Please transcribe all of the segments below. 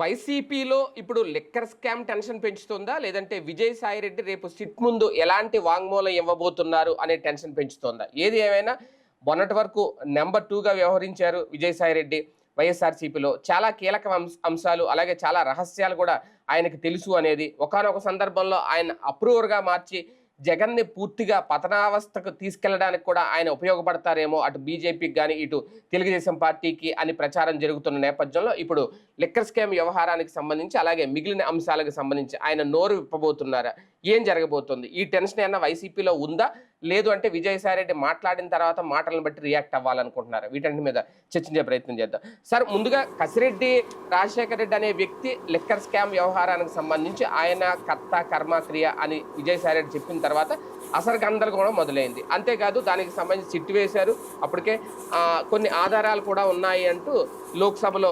వైసీపీలో ఇప్పుడు liquor scam tension పెంచుతుందా, లేదంటే విజయసాయిరెడ్డి రేపు సిట్ ముందు ఎలాంటి వాంగ్మూలం ఇవ్వబోతున్నారు అనే టెన్షన్ పెంచుతుందా? ఏది ఏమైనా మొన్నటి వరకు నెంబర్ 2గా వ్యవహరించారు విజయసాయిరెడ్డి వైఎస్ఆర్సీపీలో. చాలా కీలక అంశాలు, అలాగే చాలా రహస్యాలు కూడా ఆయనకు తెలుసు అనేది ఒకానొక సందర్భంలో ఆయన అప్రూవర్గా మార్చి జగన్ని పూర్తిగా పతనావస్థకు తీసుకెళ్లడానికి కూడా ఆయన ఉపయోగపడతారేమో, అటు బీజేపీకి కానీ ఇటు తెలుగుదేశం పార్టీకి అని ప్రచారం జరుగుతున్న నేపథ్యంలో ఇప్పుడు లిక్కర్ స్కామ్ వ్యవహారానికి సంబంధించి, అలాగే మిగిలిన అంశాలకు సంబంధించి ఆయన నోరు విప్పబోతున్నారా? ఏం జరగబోతుంది? ఈ టెన్షన్ ఏమన్నా వైసీపీలో ఉందా, లేదు అంటే విజయసాయిరెడ్డి మాట్లాడిన తర్వాత మాటలను బట్టి రియాక్ట్ అవ్వాలనుకుంటున్నారా? వీటన్నిటి మీద చర్చించే ప్రయత్నం చేద్దాం. సార్, ముందుగా కసిరెడ్డి రాజశేఖర రెడ్డి అనే వ్యక్తి లిక్కర్ స్కామ్ వ్యవహారానికి సంబంధించి ఆయన కర్త కర్మ క్రియ అని విజయసాయిరెడ్డి చెప్పిన తర్వాత అసలు గందరగోళం మొదలైంది. అంతేకాదు దానికి సంబంధించి సిట్టు వేశారు. అప్పటికే కొన్ని ఆధారాలు కూడా ఉన్నాయి అంటూ లోక్సభలో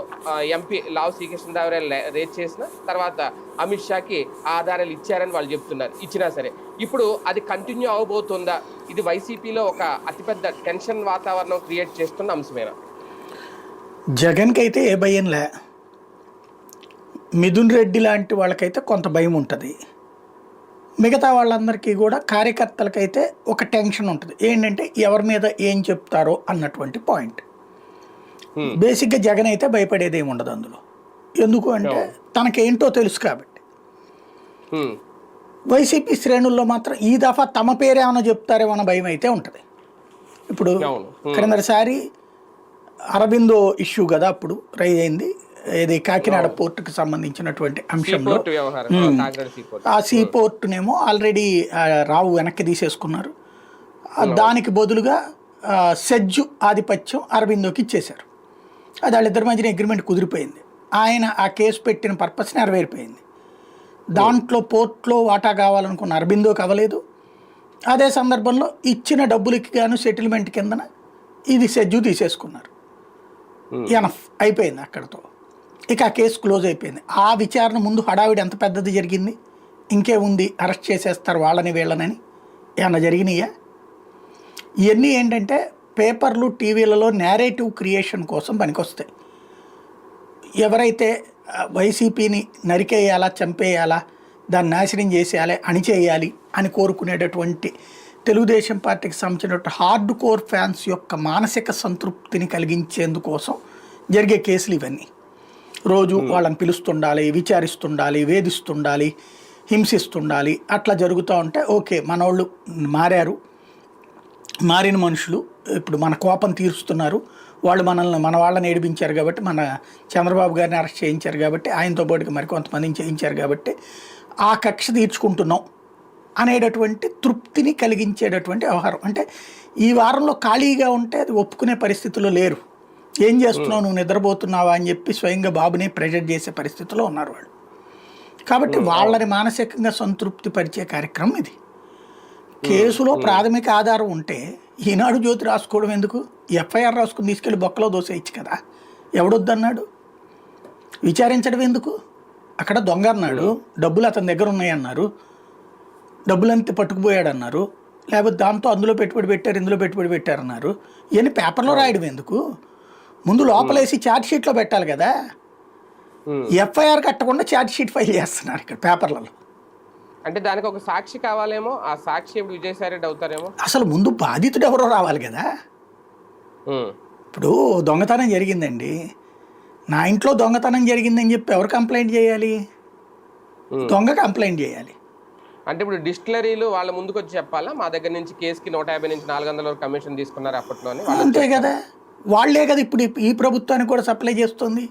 ఎంపీ లావు శ్రీకృష్ణదేవరాయలు రేట్ చేసిన తర్వాత అమిత్ షాకి ఆధారాలు ఇచ్చారని వాళ్ళు చెప్తున్నారు. ఇచ్చినా సరే ఇప్పుడు అది కంటిన్యూ అవబోతుందా? ఇది వైసీపీలో ఒక అతిపెద్ద టెన్షన్ వాతావరణం క్రియేట్ చేస్తున్న అంశమేనా? జగన్కి అయితే ఏ భయం లే, మిథున్ రెడ్డి లాంటి వాళ్ళకైతే కొంత భయం ఉంటుంది. మిగతా వాళ్ళందరికీ కూడా కార్యకర్తలకైతే ఒక టెన్షన్ ఉంటుంది. ఏంటంటే ఎవరి మీద ఏం చెప్తారో అన్నటువంటి పాయింట్. బేసిక్గా జగన్ అయితే భయపడేది ఏమి ఉండదు అందులో. ఎందుకు అంటే తనకేంటో తెలుసు కాబట్టి. వైసీపీ శ్రేణుల్లో మాత్రం ఈ దఫా తమ పేరేమన్నా చెప్తారేమో అన్న భయం అయితే ఉంటుంది. ఇప్పుడు క్రిందసారి అరబిందో ఇష్యూ కదా అప్పుడు రైజ్ అయింది, ఇది కాకినాడ పోర్టుకు సంబంధించినటువంటి అంశంలో. ఆ సీ పోర్టునేమో ఆల్రెడీ రావు వెనక్కి తీసేసుకున్నారు. దానికి బదులుగా సెజ్జు ఆధిపత్యం అరబిందోకి ఇచ్చేశారు. అది వాళ్ళిద్దరి మధ్యన అగ్రిమెంట్ కుదిరిపోయింది. ఆయన ఆ కేసు పెట్టిన పర్పస్ నెరవేరిపోయింది. దాంట్లో పోర్ట్లో వాటా కావాలనుకున్న అరబిందోకి అవ్వలేదు. అదే సందర్భంలో ఇచ్చిన డబ్బులకి గాను సెటిల్మెంట్ కిందన ఇది సెజ్జు తీసేసుకున్నారు. ఎనఫ్ అయిపోయింది అక్కడతో. ఇక ఆ కేసు క్లోజ్ అయిపోయింది. ఆ విచారణ ముందు హడావిడి ఎంత పెద్దది జరిగింది, ఇంకే ఉంది అరెస్ట్ చేసేస్తారు వాళ్ళని వీళ్ళనని ఏమన్నా జరిగినాయా? ఇవన్నీ ఏంటంటే పేపర్లు టీవీలలో నేరేటివ్ క్రియేషన్ కోసం పనికొస్తాయి. ఎవరైతే వైసీపీని నరికేయాలా, చంపేయాలా, దాన్ని నాశనం చేసేయాలి, అణిచేయాలి అని కోరుకునేటటువంటి తెలుగుదేశం పార్టీకి సంబంధించినటువంటి హార్డ్ కోర్ ఫ్యాన్స్ యొక్క మానసిక సంతృప్తిని కలిగించేందుకోసం జరిగే కేసులు ఇవన్నీ. రోజు వాళ్ళని పిలుస్తుండాలి, విచారిస్తుండాలి, వేధిస్తుండాలి, హింసిస్తుండాలి. అట్లా జరుగుతూ ఉంటే ఓకే, మనోళ్ళు మారారు, మారిన మనుషులు ఇప్పుడు మన కోపం తీరుస్తున్నారు, వాళ్ళు మన వాళ్ళని ఏడిపించారు కాబట్టి, మన చంద్రబాబు గారిని అరెస్ట్ చేయించారు కాబట్టి, ఆయనతో పాటుగా మరికొంతమందిని చేయించారు కాబట్టి ఆ కక్ష తీర్చుకుంటున్నాం అనేటటువంటి తృప్తిని కలిగించేటటువంటి వ్యవహారం. అంటే ఈ వారంలో ఖాళీగా ఉంటే అది ఒప్పుకునే పరిస్థితుల్లో లేరు. ఏం చేస్తున్నావు, నువ్వు నిద్రపోతున్నావా అని చెప్పి స్వయంగా బాబుని ప్రెజర్ చేసే పరిస్థితిలో ఉన్నారు వాళ్ళు. కాబట్టి వాళ్ళని మానసికంగా సంతృప్తి పరిచే కార్యక్రమం ఇది. కేసులో ప్రాథమిక ఆధారం ఉంటే ఈనాడు జ్యోతి రాసుకోవడం ఎందుకు? ఎఫ్ఐఆర్ రాసుకుని తీసుకెళ్ళి బొక్కలో దోసేయచ్చు కదా. ఎవడొద్దన్నాడు? విచారించడం ఎందుకు? అక్కడ దొంగ అన్నాడు, డబ్బులు అతని దగ్గర ఉన్నాయన్నారు, డబ్బులంతా పట్టుకుపోయాడు అన్నారు, లేకపోతే దాంతో అందులో పెట్టుబడి పెట్టారు, ఇందులో పెట్టుబడి పెట్టారన్నారు. ఇవన్నీ పేపర్లో రాయడం ఎందుకు? ముందు లోపలేసి ఛార్జ్ షీట్లో పెట్టాలి కదా. ఎఫ్ఐఆర్ కట్టకుండా ఛార్జ్ షీట్ ఫైల్ చేస్తున్నారు ఇక్కడ పేపర్లలో. అంటే దానికి ఒక సాక్షి కావాలేమో, ఆ సాక్షి ఇప్పుడు విజయసాయిరెడ్డి అవుతారేమో. అసలు ముందు బాధితుడు ఎవరో రావాలి కదా. ఇప్పుడు దొంగతనం జరిగిందండి, నా ఇంట్లో దొంగతనం జరిగిందని చెప్పి ఎవరు కంప్లైంట్ చేయాలి? దొంగ కంప్లైంట్ చేయాలి. అంటే ఇప్పుడు డిస్టిలరీలు వాళ్ళ ముందుకు వచ్చి చెప్పాలా, మా దగ్గర నుంచి కేసుకి 150 నుంచి 400 వరకు కమిషన్ తీసుకున్నారు అప్పట్లోనే. అంతే కదా, వాళ్లే కదా ఇప్పుడు ఈ ప్రభుత్వానికి కూడా సప్లై చేస్తుంది.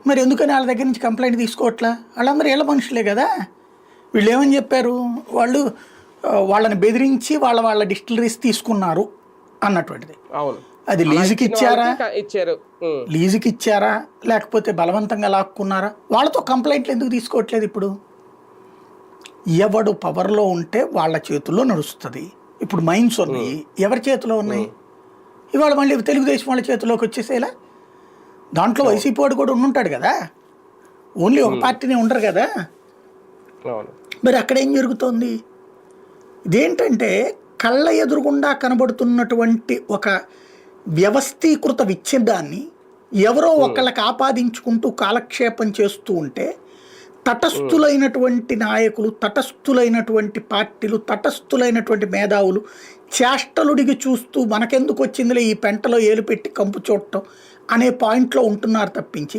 మరి ఎందుకని వాళ్ళ దగ్గర నుంచి కంప్లైంట్ తీసుకోవట్లా? వాళ్ళందరూ ఏళ్ళ మనుషులే కదా. వీళ్ళు ఏమని చెప్పారు, వాళ్ళని బెదిరించి వాళ్ళ డిస్టిలరీస్ తీసుకున్నారు అన్నటువంటిది. అవును, అది లీజుకి ఇచ్చారా, లీజుకి ఇచ్చారా, లేకపోతే బలవంతంగా లాక్కున్నారా? వాళ్ళతో కంప్లైంట్లు ఎందుకు తీసుకోవట్లేదు? ఇప్పుడు ఎవడు పవర్లో ఉంటే వాళ్ళ చేతుల్లో నడుస్తుంది. ఇప్పుడు మైన్స్ ఉన్నాయి, ఎవరి చేతిలో ఉన్నాయి? ఇవాళ మళ్ళీ తెలుగుదేశం వాళ్ళ చేతిలోకి వచ్చేసేలా. దాంట్లో వైసీపీ వాడు కూడా ఉండుంటాడు కదా, ఓన్లీ ఒక పార్టీనే ఉండరు కదా. మరి అక్కడ ఏం జరుగుతోంది? ఇదేంటంటే కళ్ళ ఎదురుగుండా కనబడుతున్నటువంటి ఒక వ్యవస్థీకృత విచ్ఛేదాన్ని ఎవరో ఒకళ్ళకి ఆపాదించుకుంటూ కాలక్షేపం చేస్తూ ఉంటే తటస్థులైనటువంటి నాయకులు, తటస్థులైనటువంటి పార్టీలు, తటస్థులైనటువంటి మేధావులు చేష్టలుడికి చూస్తూ మనకెందుకు వచ్చిందిలే ఈ పెంటలో ఏలు పెట్టి కంపు చూడటం అనే పాయింట్లో ఉంటున్నారు తప్పించి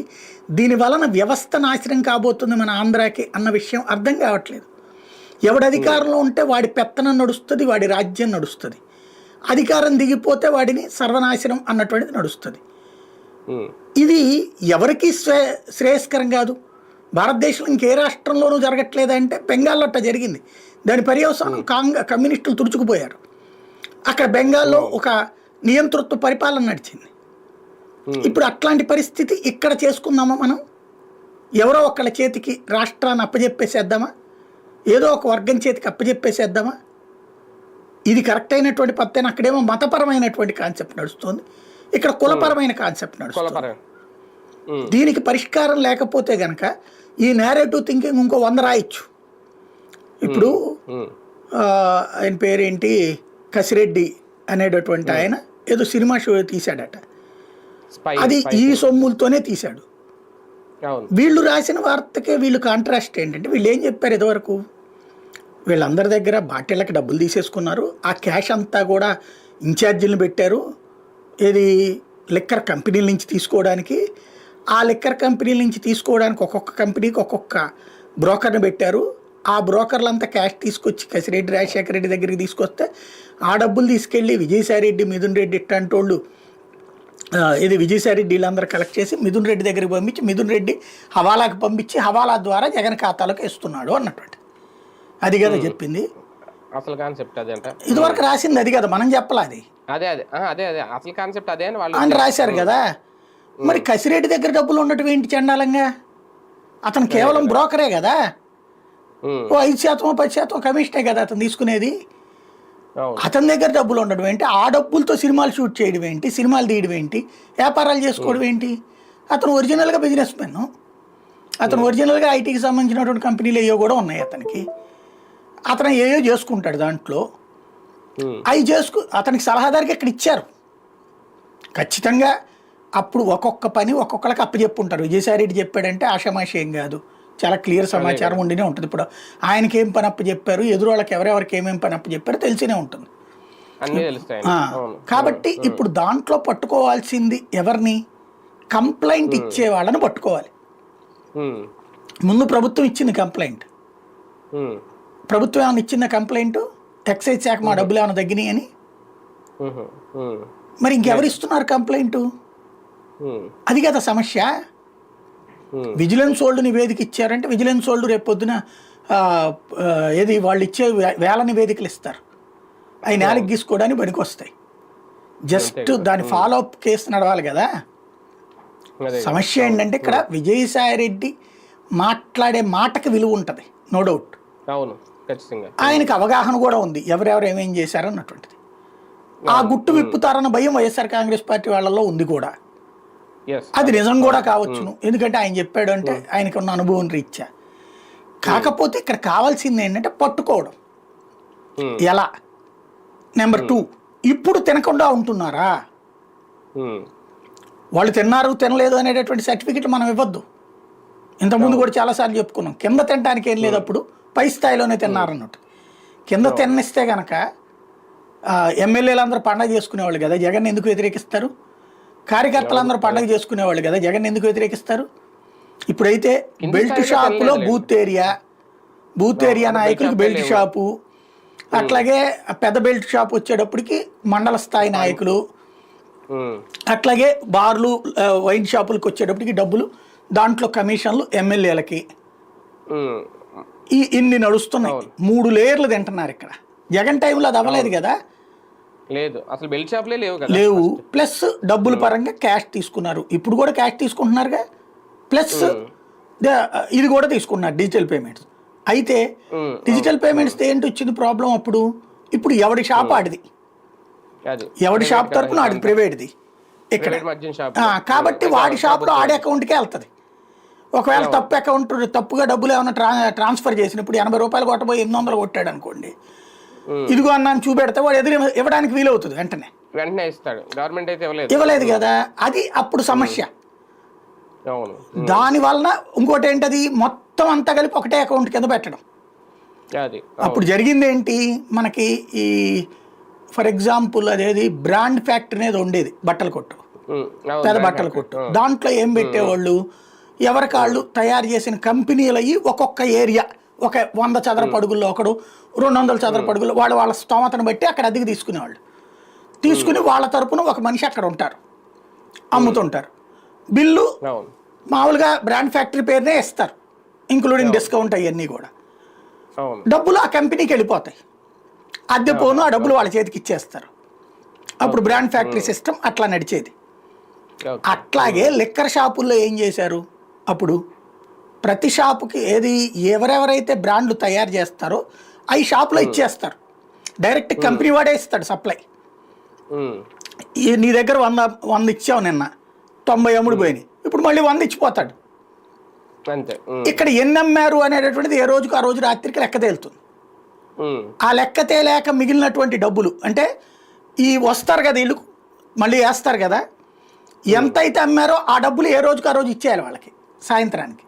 దీని వలన వ్యవస్థ నాశనం కాబోతుంది మన ఆంధ్రాకి అన్న విషయం అర్థం కావట్లేదు. ఎవడు అధికారంలో ఉంటే వాడి పెత్తనం నడుస్తుంది, వాడి రాజ్యం నడుస్తుంది. అధికారం దిగిపోతే వాడిని సర్వనాశనం అన్నటువంటిది నడుస్తుంది. ఇది ఎవరికీ శ్రేయస్కరం కాదు. భారతదేశంలో ఇంకే రాష్ట్రంలోనూ జరగట్లేదంటే బెంగాల్లో అట్ట జరిగింది. దాని పర్యవసానం కమ్యూనిస్టులు తుడుచుకుపోయారు. అక్కడ బెంగాల్లో ఒక నియంతృత్వ పరిపాలన నడిచింది. ఇప్పుడు అట్లాంటి పరిస్థితి ఇక్కడ చేసుకుందామా మనం? ఎవరో ఒకళ్ళ చేతికి రాష్ట్రాన్ని అప్పజెప్పేసేద్దామా? ఏదో ఒక వర్గం చేతికి అప్పజెప్పేసేద్దామా? ఇది కరెక్ట్ అయినటువంటి పద్ధతి. అక్కడేమో మతపరమైనటువంటి కాన్సెప్ట్ నడుస్తుంది, ఇక్కడ కులపరమైన కాన్సెప్ట్ నడుస్తుంది. దీనికి పరిష్కారం లేకపోతే గనక ఈ నేరేటివ్ థింకింగ్ ఇంకో 100 రాయొచ్చు. ఇప్పుడు ఆయన పేరేంటి, కసిరెడ్డి అనేటటువంటి ఆయన ఏదో సినిమా షో తీశాడట. అది ఈ సొమ్ములతోనే తీశాడు. వీళ్ళు రాసిన వార్తకే వీళ్ళు కాంట్రాస్ట్ ఏంటంటే వీళ్ళు ఏం చెప్పారు ఇదివరకు, వీళ్ళందరి దగ్గర బాటిళ్ళకి డబ్బులు తీసేసుకున్నారు, ఆ క్యాష్ అంతా కూడా ఇన్ఛార్జీలను పెట్టారు ఏది లిక్కర్ కంపెనీల నుంచి తీసుకోవడానికి. ఆ లిక్కర్ కంపెనీల నుంచి తీసుకోవడానికి ఒక్కొక్క కంపెనీకి ఒక్కొక్క బ్రోకర్ని పెట్టారు. ఆ బ్రోకర్లంతా క్యాష్ తీసుకొచ్చి కసిరెడ్డి రాజశేఖర రెడ్డి దగ్గరికి తీసుకొస్తే ఆ డబ్బులు తీసుకెళ్ళి విజయసాయి రెడ్డి, మిథున్ రెడ్డి ఇట్లాంటి వాళ్ళు ఇది విజయసాయి రెడ్డి వీళ్ళందరూ కలెక్ట్ చేసి మిథున్ రెడ్డి దగ్గరికి పంపించి మిథున్ రెడ్డి హవాలాకి పంపించి హవాలా ద్వారా జగన్ ఖాతాలోకి వేస్తున్నాడు అన్నటువంటి అది కదా చెప్పింది. అసలు కాన్సెప్ట్ అదే అంట. ఇదివరకు రాసింది అది కదా, మనం చెప్పాలి. అది అదే అదే అదే అదే అసలు కాన్సెప్ట్ అదే అని వాళ్ళు అని రాశారు కదా. మరి కసిరెడ్డి దగ్గర డబ్బులు ఉండటం ఏంటి చండాలంగా? అతను కేవలం బ్రోకరే కదా, ఓ 5% 10% కమిషనే కదా అతను తీసుకునేది. అతని దగ్గర డబ్బులు ఉండడం ఏంటి? ఆ డబ్బులతో సినిమాలు షూట్ చేయడం ఏంటి, సినిమాలు తీయడం ఏంటి, వ్యాపారాలు చేసుకోవడం ఏంటి? అతను ఒరిజినల్గా బిజినెస్ మెన్. అతను ఒరిజినల్గా ఐటీకి సంబంధించినటువంటి కంపెనీలు ఏవో కూడా ఉన్నాయి అతనికి. అతను ఏయో చేసుకుంటాడు దాంట్లో. అవి అతనికి సలహాదారికి ఇక్కడ ఇచ్చారు ఖచ్చితంగా. అప్పుడు ఒక్కొక్క పని ఒక్కొక్కరికి అప్పచెప్పుంటారు. విజయసాయి రెడ్డి చెప్పాడంటే ఆషామాషి ఏం కాదు, చాలా క్లియర్ సమాచారం ఉండినే ఉంటుంది. ఇప్పుడు ఆయనకి ఏం పని అప్పచెప్పారు, ఎదురోళ్ళకి ఎవరెవరికి ఏమేం పని అప్పచెప్పారు తెలిసినే ఉంటుంది. కాబట్టి ఇప్పుడు దాంట్లో పట్టుకోవాల్సింది ఎవరిని? కంప్లైంట్ ఇచ్చే వాళ్ళని పట్టుకోవాలి. ముందు ప్రభుత్వం ఇచ్చింది కంప్లైంట్. ప్రభుత్వం ఏమైనా ఇచ్చిందా కంప్లైంట్? ఎక్సైజ్ శాఖ మా డబ్బులు ఏమైనా తగ్గినాయి అని. మరి ఇంకెవరు ఇస్తున్నారు కంప్లైంట్? అది కదా సమస్య. విజిలెన్స్ వాళ్ళు నివేదిక ఇచ్చారంటే విజిలెన్స్ వాళ్ళు రేపు పొద్దున ఏది వాళ్ళు ఇచ్చే వేల నివేదికలు ఇస్తారు, అవి నేలకు గీసుకోవడానికి పనికి వస్తాయి. జస్ట్ దాని ఫాలో అప్ కేసు నడవాలి కదా. సమస్య ఏంటంటే ఇక్కడ విజయసాయి రెడ్డి మాట్లాడే మాటకి విలువ ఉంటుంది, నో డౌట్. ఆయనకి అవగాహన కూడా ఉంది ఎవరెవరు ఏమేం చేశారు అన్నటువంటిది. ఆ గుట్టు విప్పుతారన్న భయం వైఎస్ఆర్ కాంగ్రెస్ పార్టీ వాళ్ళలో ఉంది కూడా. అది నిజం కూడా కావచ్చును, ఎందుకంటే ఆయన చెప్పాడు అంటే ఆయనకు ఉన్న అనుభవం రీత్యా. కాకపోతే ఇక్కడ కావాల్సింది ఏంటంటే పట్టుకోవడం ఎలా. నెంబర్ 2, ఇప్పుడు తినకుండా ఉంటున్నారా? వాళ్ళు తిన్నారు తినలేదు అనేటటువంటి సర్టిఫికెట్ మనం ఇవ్వద్దు. ఇంతకుముందు కూడా చాలాసార్లు చెప్పుకున్నాం, కింద తినడానికి ఏం లేదు, అప్పుడు పై స్థాయిలోనే తిన్నారన్నట్టు. కింద తిన్నిస్తే కనుక ఎమ్మెల్యేలు అందరూ పండగ చేసుకునేవాళ్ళు కదా, జగన్ ఎందుకు వ్యతిరేకిస్తారు? కార్యకర్తలందరూ పండగ చేసుకునేవాళ్ళు కదా, జగన్ ఎందుకు వ్యతిరేకిస్తారు? ఇప్పుడైతే బెల్ట్ షాపులో బూత్ ఏరియా నాయకులకు బెల్ట్ షాపు, అట్లాగే పెద్ద బెల్ట్ షాప్ వచ్చేటప్పటికి మండల స్థాయి నాయకులు, అట్లాగే బార్లు వైన్ షాపులకు వచ్చేటప్పటికి డబ్బులు, దాంట్లో కమిషన్లు ఎమ్మెల్యేలకి. ఇన్ని నడుస్తున్నాయి. 3 లేయర్లు తింటున్నారు ఇక్కడ. జగన్ టైంలో అది అవ్వలేదు కదా, లేదు అసలు బెల్ట్ షాప్లే లేవు. ప్లస్ డబ్బుల పరంగా క్యాష్ తీసుకున్నారు, ఇప్పుడు కూడా క్యాష్ తీసుకుంటున్నారుగా. ప్లస్ ఇది కూడా తీసుకున్నారు డిజిటల్ పేమెంట్స్. అయితే డిజిటల్ పేమెంట్స్ ఏంటి వచ్చింది ప్రాబ్లం అప్పుడు? ఇప్పుడు ఎవడి షాప్ ఆడిది, ఎవడి షాప్ తరపున ఆడిది ప్రైవేట్ది ఇక్కడ. కాబట్టి వాడి షాప్లో ఆడే అకౌంట్కే వెళ్తుంది. ఒకవేళ తప్పు అకౌంట్ తప్పుగా డబ్బులు ఏమైనా ట్రాన్స్ఫర్ చేసినప్పుడు 80 రూపాయలు కొట్టబోయి 800 కొట్టాడు అనుకోండి, ఇదిగో అన్నాను చూపెడితే వాడు ఎదురు ఇవ్వడానికి వీలవుతుంది, వెంటనే ఇస్తాడు. గవర్నమెంట్ అయితే ఇవ్వలేదు కదా, అది అప్పుడు సమస్య. అవును. దాని వలన ఇంకోటి ఏంటది, మొత్తం అంతా కలిపి ఒకటే అకౌంట్ కింద పెట్టడం. అది అప్పుడు జరిగింది ఏంటి మనకి, ఈ ఫర్ ఎగ్జాంపుల్ అదేది బ్రాండ్ ఫ్యాక్టరీ అనేది ఉండేది, బట్టల కొట్టు, పెద్ద బట్టల కొట్టు. దాంట్లో ఏం పెట్టేవాళ్ళు, ఎవరికాళ్ళు తయారు చేసిన కంపెనీలు అయ్యి ఒక్కొక్క ఏరియా, ఒక 100 చదరపు అడుగుల్లో ఒకడు, 200 చదరపు అడుగుల్లో, వాళ్ళు వాళ్ళ స్తోమతను బట్టి అక్కడ అద్దెకి తీసుకునేవాళ్ళు. తీసుకుని వాళ్ళ తరపున ఒక మనిషి అక్కడ ఉంటారు, అమ్ముతుంటారు. బిల్లు మామూలుగా బ్రాండ్ ఫ్యాక్టరీ పేరునే ఇస్తారు, ఇంక్లూడింగ్ డిస్కౌంట్ అవన్నీ కూడా. డబ్బులు ఆ కంపెనీకి వెళ్ళిపోతాయి, అద్దె పోను ఆ డబ్బులు వాళ్ళ చేతికి ఇచ్చేస్తారు. అప్పుడు బ్రాండ్ ఫ్యాక్టరీ సిస్టమ్ అట్లా నడిచేది. అట్లాగే లిక్కర్ షాపుల్లో ఏం చేశారు, అప్పుడు ప్రతి షాపుకి ఎవరెవరైతే బ్రాండ్లు తయారు చేస్తారో అవి షాపులో ఇచ్చేస్తారు. డైరెక్ట్ కంపెనీ వాడే ఇస్తాడు సప్లై. నీ దగ్గర 100 ఇచ్చావు నిన్న, 90 అమ్ముడు పోయినాయి, ఇప్పుడు మళ్ళీ 100 ఇచ్చిపోతాడు. ఇక్కడ ఎన్ని అమ్మారు అనేటటువంటిది ఏ రోజుకు ఆ రోజు రాత్రికి లెక్క తేలుతుంది. ఆ లెక్క తేలేక మిగిలినటువంటి డబ్బులు అంటే ఈ వస్తారు కదా వీళ్ళు మళ్ళీ వేస్తారు కదా, ఎంత అయితే అమ్మారో ఆ డబ్బులు ఏ రోజుకు ఆ రోజు ఇచ్చేయాలి వాళ్ళకి సాయంత్రానికి.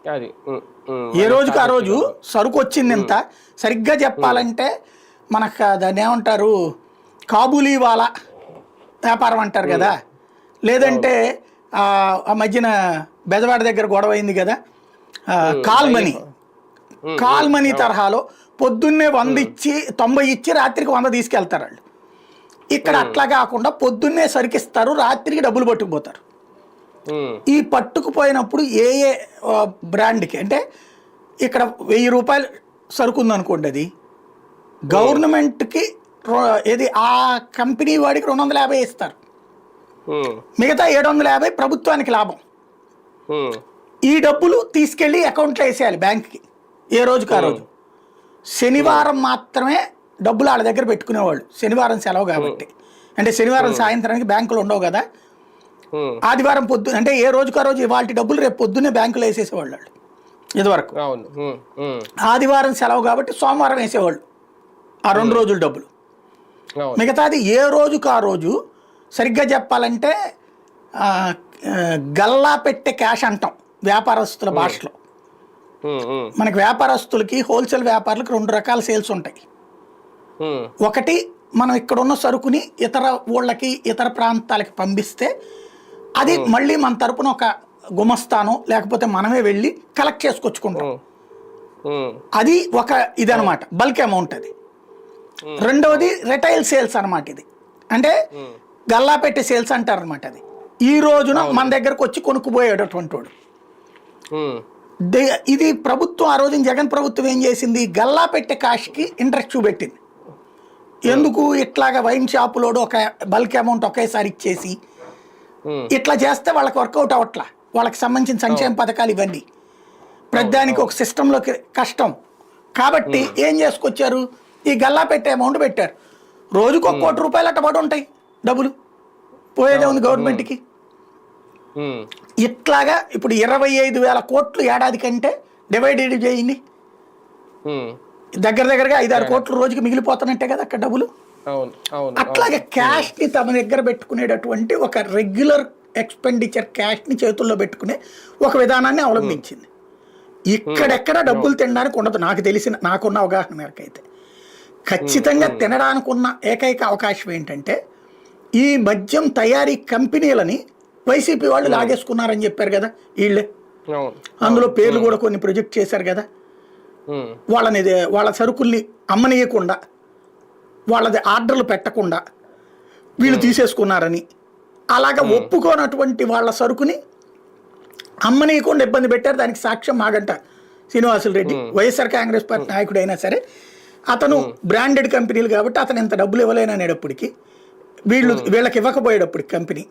ఏ రోజుకు ఆ రోజు సరుకు వచ్చింది ఇంత, సరిగ్గా చెప్పాలంటే మనకు దాన్ని ఏమంటారు, కాబూలీ వాలా వ్యాపారం అంటారు కదా, లేదంటే ఆ మధ్యన బెజవాడ దగ్గర గొడవ అయింది కదా, కాల్ మనీ తరహాలో పొద్దున్నే 100 ఇచ్చి 90 ఇచ్చి రాత్రికి 100 తీసుకెళ్తారు వాళ్ళు. ఇక్కడ అట్లా కాకుండా పొద్దున్నే సరికిస్తారు, రాత్రికి డబ్బులు పట్టుకుపోతారు. ఈ పట్టుకుపోయినప్పుడు ఏ బ్రాండ్కి అంటే ఇక్కడ 1000 రూపాయలు సరుకు ఉందనుకోండి, అది గవర్నమెంట్కి ఆ కంపెనీ వాడికి 250 ఇస్తారు, మిగతా 750 ప్రభుత్వానికి లాభం. ఈ డబ్బులు తీసుకెళ్ళి అకౌంట్లో వేసేయాలి బ్యాంక్కి ఏ రోజుకి ఆ రోజు. శనివారం మాత్రమే డబ్బులు వాళ్ళ దగ్గర పెట్టుకునేవాళ్ళు, శనివారం సెలవు కాబట్టి. అంటే శనివారం సాయంత్రానికి బ్యాంకులు ఉండవు కదా, ఆదివారం పొద్దున అంటే ఏ రోజుకు ఆ రోజు ఇవాళ డబ్బులు రేపు పొద్దున్నే బ్యాంకులో వేసేసేవాళ్ళు వాళ్ళు ఇదివరకు. ఆదివారం సెలవు కాబట్టి సోమవారం వేసేవాళ్ళు ఆ 2 రోజుల డబ్బులు. మిగతాది ఏ రోజుకు ఆ రోజు సరిగ్గా చెప్పాలంటే గల్లా పెట్టే క్యాష్ అంటాం వ్యాపారస్తుల భాషలో. మనకి వ్యాపారస్తులకి హోల్సేల్ వ్యాపారులకు 2 రకాల సేల్స్ ఉంటాయి. ఒకటి, మనం ఇక్కడ ఉన్న సరుకుని ఇతర ఊళ్ళకి ఇతర ప్రాంతాలకి పంపిస్తే అది మళ్ళీ మన తరపున ఒక గుమస్తాను లేకపోతే మనమే వెళ్ళి కలెక్ట్ చేసుకొచ్చుకుంటాం. అది ఒక ఇదనమాట, బల్క్ అమౌంట్ అది. రెండవది రిటైల్ సేల్స్ అనమాట. ఇది అంటే గల్లా పెట్టే సేల్స్ అంటారు అనమాట. అది ఈ రోజున మన దగ్గరకు వచ్చి కొనుక్కుపోయేటటువంటి వాడు. ఇది ప్రభుత్వం ఆ రోజున జగన్ ప్రభుత్వం ఏం చేసింది, గల్లా పెట్టే కాష్కి ఇంట్రెస్ట్ చూపెట్టింది. ఎందుకు ఇట్లాగా వైన్ షాపులోడు ఒక బల్క్ అమౌంట్ ఒకేసారి ఇచ్చేసి ఇట్లా చేస్తే వాళ్ళకి వర్కౌట్ అవ్వట్లా, వాళ్ళకి సంబంధించిన సంక్షేమ పథకాలు ఇవన్నీ ప్రతిదానికి ఒక సిస్టంలోకి కష్టం కాబట్టి ఏం చేసుకొచ్చారు, ఈ గల్లా పెట్టే అమౌంట్ పెట్టారు. రోజుకు 1 కోటి రూపాయలు అట్ట పడి ఉంటాయి డబ్బులు, పోయేదే ఉంది గవర్నమెంట్కి. ఇట్లాగా ఇప్పుడు 25,000 కోట్లు ఏడాది కంటే డివైడెడ్ చేయండి, దగ్గరగా 5-6 కోట్లు రోజుకి మిగిలిపోతున్నట్టే కదా అక్కడ డబ్బులు. అట్లాగే క్యాష్ ని తమ దగ్గర పెట్టుకునేటటువంటి ఒక రెగ్యులర్ ఎక్స్పెండిచర్ క్యాష్ ని చేతుల్లో పెట్టుకునే ఒక విధానాన్ని అవలంబించింది. ఇక్కడెక్కడ డబ్బులు తినడానికి ఉండదు నాకు తెలిసిన, నాకున్న అవగాహన మేరకు అయితే. ఖచ్చితంగా తినడానికి ఉన్న ఏకైక అవకాశం ఏంటంటే ఈ మద్యం తయారీ కంపెనీలని వైసీపీ వాళ్ళు లాగేసుకున్నారని చెప్పారు కదా వీళ్ళే. అందులో పేర్లు కూడా కొన్ని ప్రొజెక్ట్ చేశారు కదా. వాళ్ళ సరుకుల్ని అమ్మనీయకుండా, వాళ్ళది ఆర్డర్లు పెట్టకుండా వీళ్ళు తీసేసుకున్నారని, అలాగా ఒప్పుకోనటువంటి వాళ్ళ సరుకుని అమ్మనీయకుండా ఇబ్బంది పెట్టారు. దానికి సాక్ష్యం మాగంట శ్రీనివాసులు రెడ్డి, వైఎస్ఆర్ కాంగ్రెస్ పార్టీ నాయకుడు అయినా సరే, అతను బ్రాండెడ్ కంపెనీలు కాబట్టి అతను ఇంత డబ్బులు ఇవ్వలేననేటప్పటికి, వీళ్ళకి ఇవ్వకపోయేటప్పటికి కంపెనీ,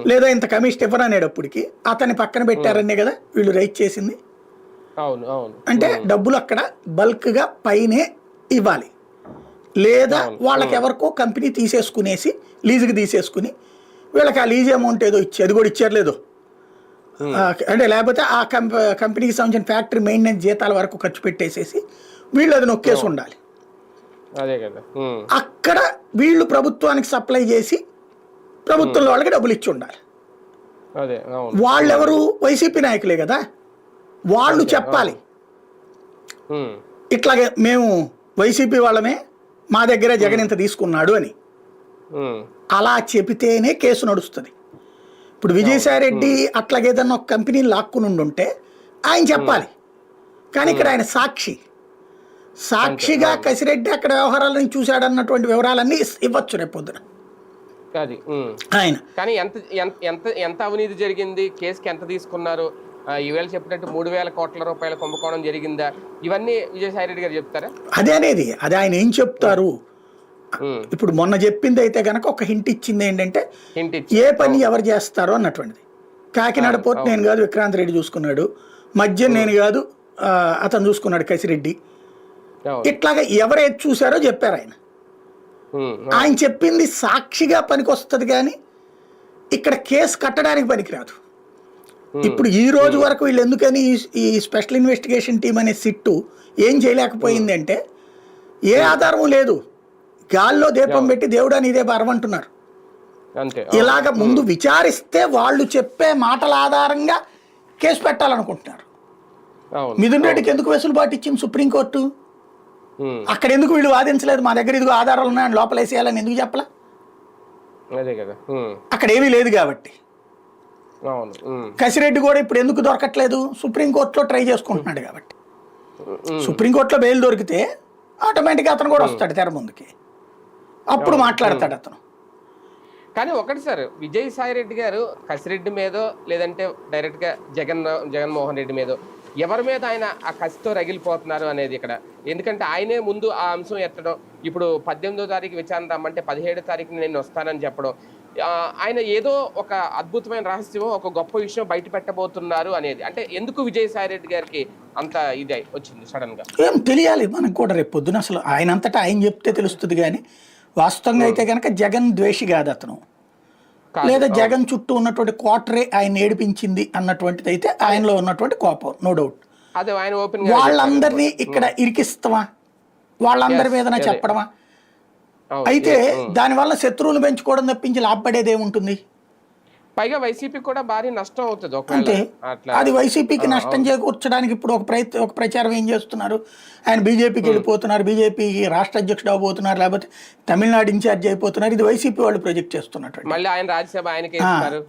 లేదా ఇంత కమిషన్ ఇవ్వరనేటప్పటికి అతన్ని పక్కన పెట్టారనే కదా వీళ్ళు రైట్ చేసింది. అంటే డబ్బులు అక్కడ బల్క్గా పైనే ఇవ్వాలి, లేదా వాళ్ళకి ఎవరికో కంపెనీ తీసేసుకునేసి లీజుకి తీసేసుకుని వీళ్ళకి ఆ లీజ్ అమౌంట్ ఏదో ఇచ్చి, అది కూడా ఇచ్చారు లేదో అంటే, లేకపోతే ఆ కంపెనీకి సంబంధించిన ఫ్యాక్టరీ మెయింటెనెన్స్ జీతాల వరకు ఖర్చు పెట్టేసేసి వీళ్ళు అది నొక్కేసి ఉండాలి. అక్కడ వీళ్ళు ప్రభుత్వానికి సప్లై చేసి ప్రభుత్వంలో వాళ్ళకి డబ్బులు ఇచ్చి ఉండాలి. అదే అవును. వాళ్ళెవరు వైసీపీ నాయకులే కదా, వాళ్ళు చెప్పాలి ఉమ్, ఇట్లాగే మేము వైసీపీ వాళ్ళమే, మా దగ్గర జగన్ ఇంత తీసుకున్నాడు అని. ఉమ్, అలా చెబితేనే కేసు నడుస్తుంది. ఇప్పుడు విజయసాయి రెడ్డి అట్లాగేదన్నా ఒక కంపెనీని లాక్కుని ఉంటే ఆయన చెప్పాలి, కానీ ఇక్కడ ఆయన సాక్షిగా కసిరెడ్డి అక్కడ వ్యవహారాలను చూశాడన్నటువంటి వివరాలన్నీ ఇవ్వచ్చు రేపు పొద్దున అది. ఆయన. కానీ ఎంత ఎంత ఎంత ఎంత అవినీతి జరిగింది, కేసుకి ఎంత తీసుకున్నారు, ఈవేళ చెప్పినట్టు 3,000 కోట్ల రూపాయల కుంభకోణం జరిగిందా, ఇవన్నీ విజయసాయి రెడ్డి గారు చెప్తారా? అదే అనేది, అది ఆయన ఏం చెప్తారు. ఇప్పుడు మొన్న చెప్పింది అయితే కనుక ఒక హింట్ ఇచ్చింది ఏంటంటే ఏ పని ఎవరు చేస్తారో అన్నటువంటిది. కాకినాడ పోర్ట్ నేను కాదు విక్రాంత్ రెడ్డి చూసుకున్నాడు, మద్యం నేను కాదు అతను చూసుకున్నాడు కసిరెడ్డి. ఇట్లాగా ఎవరేది చూసారో చెప్పారు ఆయన. ఆయన చెప్పింది సాక్షిగా పనికొస్తుంది కానీ ఇక్కడ కేసు కట్టడానికి పనికిరాదు. ఇప్పుడు ఈ రోజు వరకు వీళ్ళు ఎందుకని ఈ స్పెషల్ ఇన్వెస్టిగేషన్ టీం అనే సిట్టు ఏం చేయలేకపోయింది అంటే ఏ ఆధారము లేదు, గాల్లో దీపం పెట్టి దేవుడా నీదే భారం అంటున్నారు. ఇలాగ ముందు విచారిస్తే వాళ్ళు చెప్పే మాటల ఆధారంగా కేసు పెట్టాలనుకుంటున్నారు. మిథున్ రెడ్డికి ఎందుకు వెసులుబాటు ఇచ్చింది సుప్రీంకోర్టు? అక్కడ ఎందుకు వీళ్ళు వాదించలేదు, మా దగ్గర ఇదిగో ఆధారాలు ఉన్నాయని లోపలేసేయాలని ఎందుకు చెప్పలా? అక్కడ ఏమీ లేదు కాబట్టి. కసిరెడ్డి కూడా ఇప్పుడు ఎందుకు దొరకట్లేదు, సుప్రీంకోర్టులో ట్రై చేసుకుంటున్నాడు కాబట్టి. సుప్రీంకోర్టులో బెయిల్ దొరికితే ఆటోమేటిక్గా అతను కూడా వస్తాడు తెర ముందుకి, అప్పుడు మాట్లాడతాడు అతను. కానీ ఒకటి సార్, విజయసాయి రెడ్డి గారు కసిరెడ్డి మీదో లేదంటే డైరెక్ట్గా జగన్మోహన్ రెడ్డి మీదో ఎవరి మీద ఆయన ఆ కసితో రగిలిపోతున్నారు అనేది ఇక్కడ. ఎందుకంటే ఆయనే ముందు ఆ అంశం ఎత్తడం, ఇప్పుడు 18వ తారీఖు విచారణ రమ్మంటే 17వ తారీఖున నేను వస్తానని చెప్పడం, ఆయన ఏదో ఒక అద్భుతమైన రహస్యం, ఒక గొప్ప విషయం బయట పెట్టబోతున్నారు అనేది. అంటే ఎందుకు విజయసాయి రెడ్డి గారికి అంత ఇది వచ్చింది సడన్ గా? ఏం తెలియాలి మనకు కూడా రేపు పొద్దున. అసలు ఆయన అంతటా ఆయన చెప్తే తెలుస్తుంది కానీ వాస్తవంగా అయితే కనుక జగన్ ద్వేషి కాదు అతను, లేదా జగన్ చుట్టూ ఉన్నటువంటి క్వార్టరే ఆయన ఏడిపించింది అన్నటువంటిది అయితే ఆయనలో ఉన్నటువంటి కోపం, నో డౌట్. అదే ఆయన ఓపెన్ వాళ్ళందరినీ ఇక్కడ ఇరికిస్తావా, వాళ్ళందరి మీద చెప్పడమా? అయితే దానివల్ల శత్రువులు పెంచుకోవడం తప్పించి లాభపడేది ఏముంటుంది? పైగా వైసీపీ కూడా భారీ నష్టం అవుతుంది. అంటే అది వైసీపీకి నష్టం చేకూర్చడానికి ఇప్పుడు ఒక ప్రచారం ఏం చేస్తున్నారు, ఆయన బీజేపీకి వెళ్ళిపోతున్నారు, బీజేపీకి రాష్ట్ర అధ్యక్షుడు అవబోతున్నారు, లేకపోతే తమిళనాడు ఇన్ఛార్జ్ అయిపోతున్నారు. ఇది వైసీపీ వాళ్ళు ప్రొజెక్ట్ చేస్తున్నట్టు. మళ్ళీ ఆయన రాజ్యసభ ఆయనకి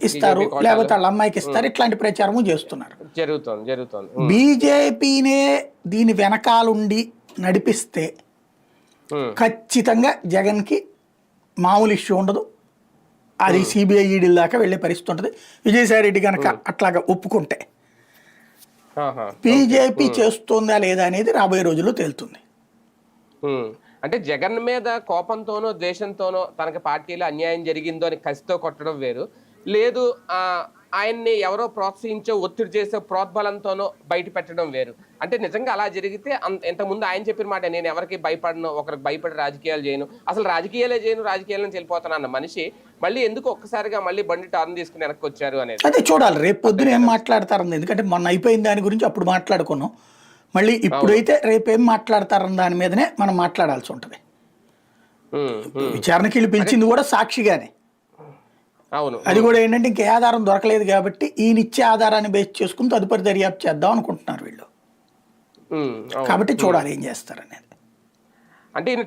ఇస్తారు, లేకపోతే వాళ్ళ అమ్మాయికి ఇస్తారు, ఇట్లాంటి ప్రచారము చేస్తున్నారు. జరుగుతుంది. బీజేపీనే దీని వెనకాలుండి నడిపిస్తే ఖచ్చితంగా జగన్కి మామూలు ఇష్యూ ఉండదు, అది సిబిఐ ఈడీల దాకా వెళ్ళే పరిస్థితి ఉంటుంది. విజయసాయి రెడ్డి కనుక అట్లాగా ఒప్పుకుంటే బీజేపీ చేస్తుందా లేదా అనేది రాబోయే రోజుల్లో తేలుతుంది. అంటే జగన్ మీద కోపంతోనో ద్వేషంతోనో తనకి పార్టీలో అన్యాయం జరిగిందో అని కసితో కొట్టడం వేరు, లేదు ఆయన్ని ఎవరో ప్రోత్సహించో ఒత్తిడి చేసే ప్రోద్బలంతోనో బయట పెట్టడం వేరు. అంటే నిజంగా అలా జరిగితే ఇంతకుముందు ఆయన చెప్పిన మాట, నేను ఎవరికి భయపడను, ఒకరికి భయపడి రాజకీయాలు చేయను, అసలు రాజకీయాలే చేయను, రాజకీయాల నుంచి వెళ్ళిపోతాను అన్న మనిషి మళ్ళీ ఎందుకు ఒక్కసారిగా మళ్ళీ బండి టర్న్ తీసుకుని వెనక్కి వచ్చారు అనేది అదే చూడాలి. రేపు పొద్దున ఏం మాట్లాడతారని, ఎందుకంటే మొన్న అయిపోయిన దాని గురించి అప్పుడు మాట్లాడుకున్నాం, మళ్ళీ ఇప్పుడైతే రేపేం మాట్లాడతారన్న దాని మీదనే మనం మాట్లాడాల్సి ఉంటుంది. విచారణకి వెళ్ళి పిలిచింది కూడా సాక్షిగానే. అవును, అది కూడా ఏంటంటే ఇంకే ఆధారం దొరకలేదు కాబట్టి ఈయన ఇచ్చే ఆధారాన్ని బేస్ చేసుకుని తదుపరి దర్యాప్తు చేద్దాం అనుకుంటున్నారు వీళ్ళు. కాబట్టి చూడాలి ఏం చేస్తారు అనేది. అంటే ఈయన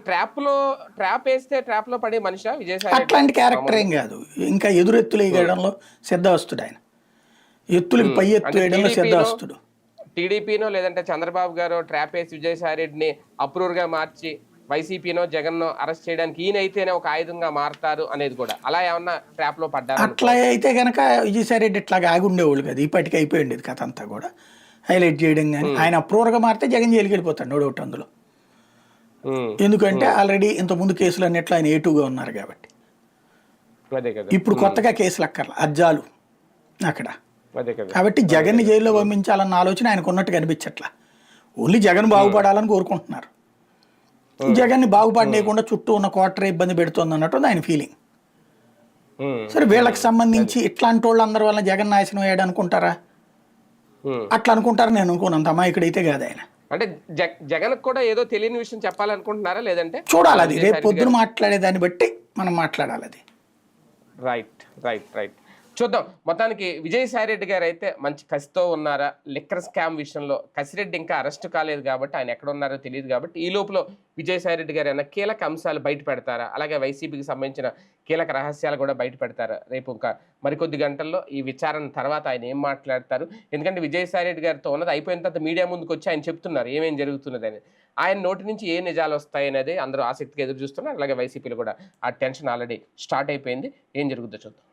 ట్రాప్ వేస్తే ట్రాప్ లో పడే మనిషి విజయసాయి అట్లాంటి క్యారెక్టర్ ఏం కాదు, ఇంకా ఎదురెత్తులు వేయడంలో సిద్ధవస్తుడు ఆయన, ఎత్తులకి పై ఎత్తు వేయడంలో సిద్ధవస్తుడు. టీడీపీనో లేదంటే చంద్రబాబు గారు ట్రాప్ వేసి విజయసాయి రెడ్డిని అప్రూవర్ గా మార్చి వైసీపీనో జగన్నో అరెస్ట్ చేయడానికి ఈయనైతేనే ఒక ఆయుధంగా మారతారు అనేది కూడా, అలా ఏమన్నా ట్రాప్ లో పడ్డారు? అట్లా అయితే కనుక విజయసాయి రెడ్డి ఇట్లాగా ఆగి ఉండేవాళ్ళు కదా, ఇప్పటికీ అయిపోయింది కథ అంతా కూడా హైలైట్ చేయడం. కానీ ఆయన అప్రూవర్గా మారితే జగన్ జైలుకి వెళ్ళిపోతాడు, నో డౌట్ అందులో. ఎందుకంటే ఆల్రెడీ ఇంతకుముందు కేసులు అన్నిట్లో ఆయన ఏటుగా ఉన్నారు కాబట్టి. ఇప్పుడు కొత్తగా కేసులు అక్కర్లా, అజ్జాలు అక్కడ. కాబట్టి జగన్ని జైల్లో పంపించాలన్న ఆలోచన ఆయనకు ఉన్నట్టు కనిపించట్లా, ఓన్లీ జగన్ బాగుపడాలని కోరుకుంటున్నారు. జగన్ని బాగుపడలేకుండా చుట్టూ ఉన్న క్వార్టర్ ఇబ్బంది పెడుతుంది అన్నట్టు ఆయన ఫీలింగ్. సరే వీళ్ళకి సంబంధించి ఇట్లాంటి వాళ్ళు అందరి వల్ల జగన్ నాశనం అయ్యాడు అనుకుంటారా? అట్లా అనుకుంటారా? నేను అనుకోను, అంత అమాయకుడైతే కాదు ఆయన. అంటే జగన్ కూడా ఏదో తెలియని విషయం చెప్పాలనుకుంటున్నారా? లేదంటే చూడాలి, అది రేపు పొద్దున మాట్లాడే దాన్ని బట్టి మనం మాట్లాడాలి అది. రైట్. చూద్దాం. మొత్తానికి విజయసాయిరెడ్డి గారు అయితే మంచి కసితో ఉన్నారా? లిక్కర్ స్కామ్ విషయంలో కసిరెడ్డి ఇంకా అరెస్ట్ కాలేదు కాబట్టి ఆయన ఎక్కడ ఉన్నారో తెలియదు కాబట్టి ఈ లోపల విజయసాయిరెడ్డి గారు ఏమైనా కీలక అంశాలు బయట పెడతారా? అలాగే వైసీపీకి సంబంధించిన కీలక రహస్యాలు కూడా బయట పెడతారా? రేపు ఇంకా మరికొద్ది గంటల్లో ఈ విచారణ తర్వాత ఆయన ఏం మాట్లాడతారు? ఎందుకంటే విజయసాయిరెడ్డి గారితో ఉన్నది అయిపోయిన తర్వాత మీడియా ముందుకు వచ్చి ఆయన చెప్తున్నారు ఏమేం జరుగుతున్నది అని. ఆయన నోటి నుంచి ఏ నిజాలు వస్తాయనేది అందరూ ఆసక్తిగా ఎదురు చూస్తున్నారు. అలాగే వైసీపీలో కూడా ఆ టెన్షన్ ఆల్రెడీ స్టార్ట్ అయిపోయింది. ఏం జరుగుతుందో చూద్దాం.